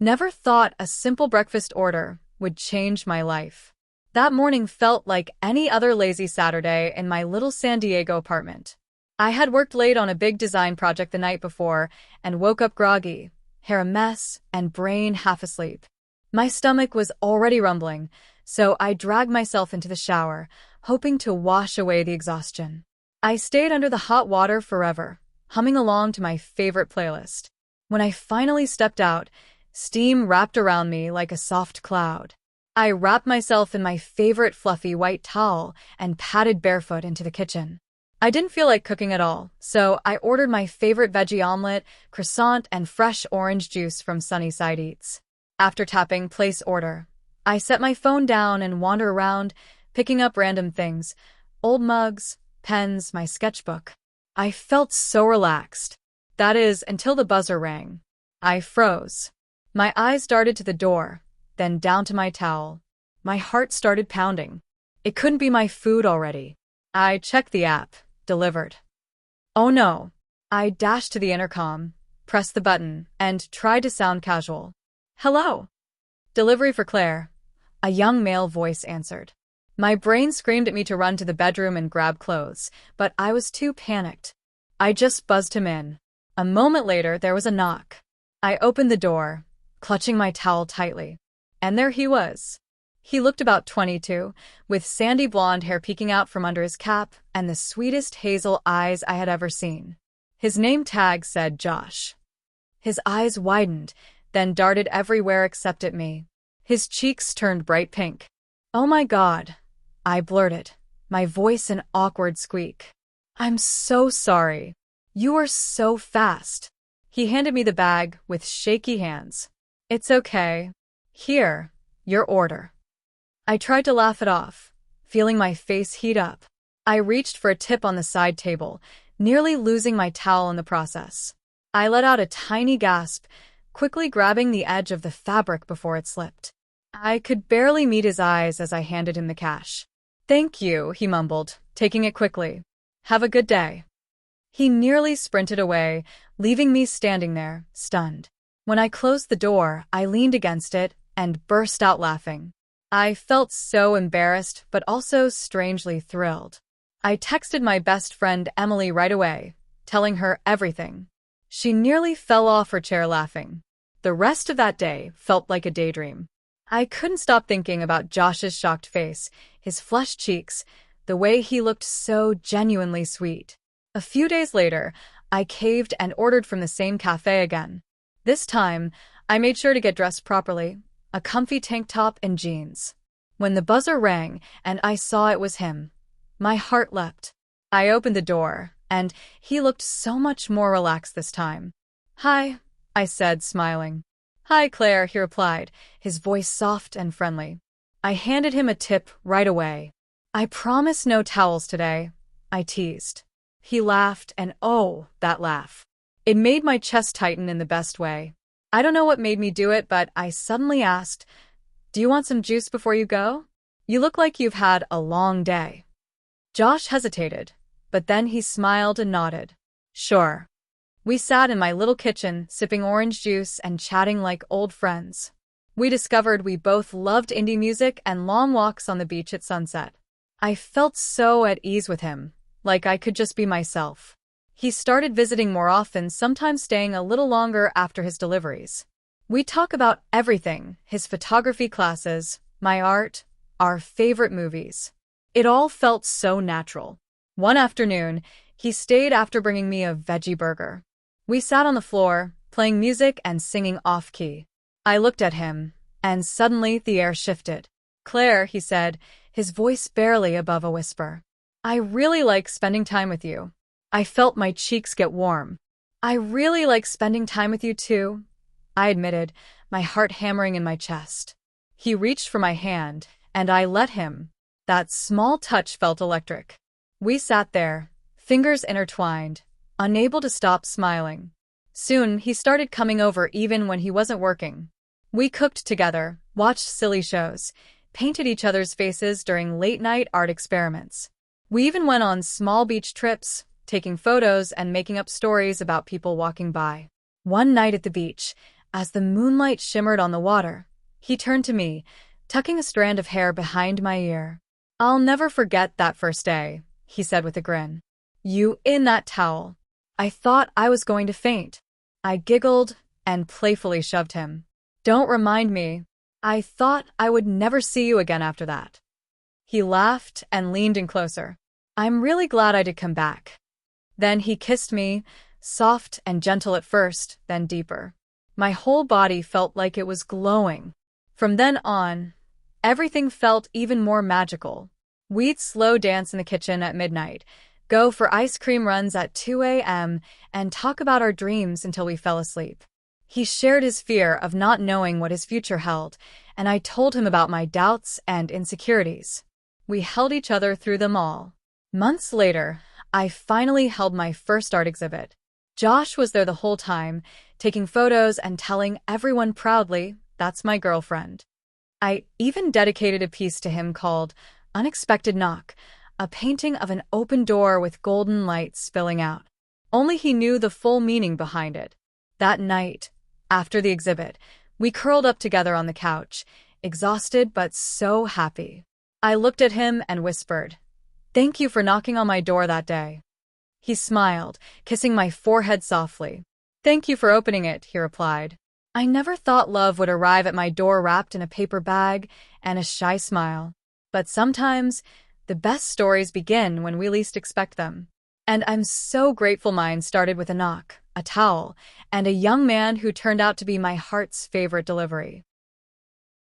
Never thought a simple breakfast order would change my life. That morning felt like any other lazy Saturday in my little San Diego apartment. I had worked late on a big design project the night before and woke up groggy, hair a mess, and brain half asleep. My stomach was already rumbling, so I dragged myself into the shower, hoping to wash away the exhaustion. I stayed under the hot water forever, humming along to my favorite playlist. When I finally stepped out, steam wrapped around me like a soft cloud. I wrapped myself in my favorite fluffy white towel and padded barefoot into the kitchen. I didn't feel like cooking at all, so I ordered my favorite veggie omelet, croissant, and fresh orange juice from Sunnyside Eats. After tapping Place Order, I set my phone down and wandered around, picking up random things, old mugs, pens, my sketchbook. I felt so relaxed. That is, until the buzzer rang. I froze. My eyes darted to the door, then down to my towel. My heart started pounding. It couldn't be my food already. I checked the app. Delivered. Oh no. I dashed to the intercom, pressed the button, and tried to sound casual. Hello. Delivery for Claire. A young male voice answered. My brain screamed at me to run to the bedroom and grab clothes, but I was too panicked. I just buzzed him in. A moment later, there was a knock. I opened the door, clutching my towel tightly. And there he was. He looked about 22, with sandy blonde hair peeking out from under his cap and the sweetest hazel eyes I had ever seen. His name tag said Josh. His eyes widened, then darted everywhere except at me. His cheeks turned bright pink. Oh my God, I blurted, my voice an awkward squeak. I'm so sorry. You were so fast. He handed me the bag with shaky hands. It's okay. Here, your order. I tried to laugh it off, feeling my face heat up. I reached for a tip on the side table, nearly losing my towel in the process. I let out a tiny gasp, quickly grabbing the edge of the fabric before it slipped. I could barely meet his eyes as I handed him the cash. Thank you, he mumbled, taking it quickly. Have a good day. He nearly sprinted away, leaving me standing there, stunned. When I closed the door, I leaned against it and burst out laughing. I felt so embarrassed, but also strangely thrilled. I texted my best friend Emily right away, telling her everything. She nearly fell off her chair laughing. The rest of that day felt like a daydream. I couldn't stop thinking about Josh's shocked face, his flushed cheeks, the way he looked so genuinely sweet. A few days later, I caved and ordered from the same cafe again. This time, I made sure to get dressed properly, a comfy tank top and jeans. When the buzzer rang and I saw it was him, my heart leapt. I opened the door, and he looked so much more relaxed this time. Hi, I said, smiling. Hi, Claire, he replied, his voice soft and friendly. I handed him a tip right away. I promise no towels today, I teased. He laughed, and oh, that laugh. It made my chest tighten in the best way. I don't know what made me do it, but I suddenly asked, Do you want some juice before you go? You look like you've had a long day. Josh hesitated, but then he smiled and nodded. Sure. We sat in my little kitchen, sipping orange juice and chatting like old friends. We discovered we both loved indie music and long walks on the beach at sunset. I felt so at ease with him, like I could just be myself. He started visiting more often, sometimes staying a little longer after his deliveries. We talk about everything, his photography classes, my art, our favorite movies. It all felt so natural. One afternoon, he stayed after bringing me a veggie burger. We sat on the floor, playing music and singing off-key. I looked at him, and suddenly the air shifted. Claire, he said, his voice barely above a whisper. I really like spending time with you. I felt my cheeks get warm. I really like spending time with you too, I admitted, my heart hammering in my chest. He reached for my hand, and I let him. That small touch felt electric. We sat there, fingers intertwined, unable to stop smiling. Soon, he started coming over even when he wasn't working. We cooked together, watched silly shows, painted each other's faces during late-night art experiments. We even went on small beach trips, taking photos and making up stories about people walking by. One night at the beach, As the moonlight shimmered on the water, he turned to me, tucking a strand of hair behind my ear. "I'll never forget that first day," he said with a grin. "You in that towel." I thought I was going to faint. I giggled and playfully shoved him. "Don't remind me. I thought I would never see you again after that." He laughed and leaned in closer. "I'm really glad I did come back." Then he kissed me, soft and gentle at first, then deeper. My whole body felt like it was glowing. From then on, everything felt even more magical. We'd slow dance in the kitchen at midnight, go for ice cream runs at 2 a.m., and talk about our dreams until we fell asleep. He shared his fear of not knowing what his future held, and I told him about my doubts and insecurities. We held each other through them all. Months later, I finally held my first art exhibit. Josh was there the whole time, taking photos and telling everyone proudly, "That's my girlfriend." I even dedicated a piece to him called Unexpected Knock, a painting of an open door with golden light spilling out. Only he knew the full meaning behind it. That night, after the exhibit, we curled up together on the couch, exhausted but so happy. I looked at him and whispered, "Thank you for knocking on my door that day." He smiled, kissing my forehead softly. "Thank you for opening it," he replied. I never thought love would arrive at my door wrapped in a paper bag and a shy smile. But sometimes, the best stories begin when we least expect them. And I'm so grateful mine started with a knock, a towel, and a young man who turned out to be my heart's favorite delivery.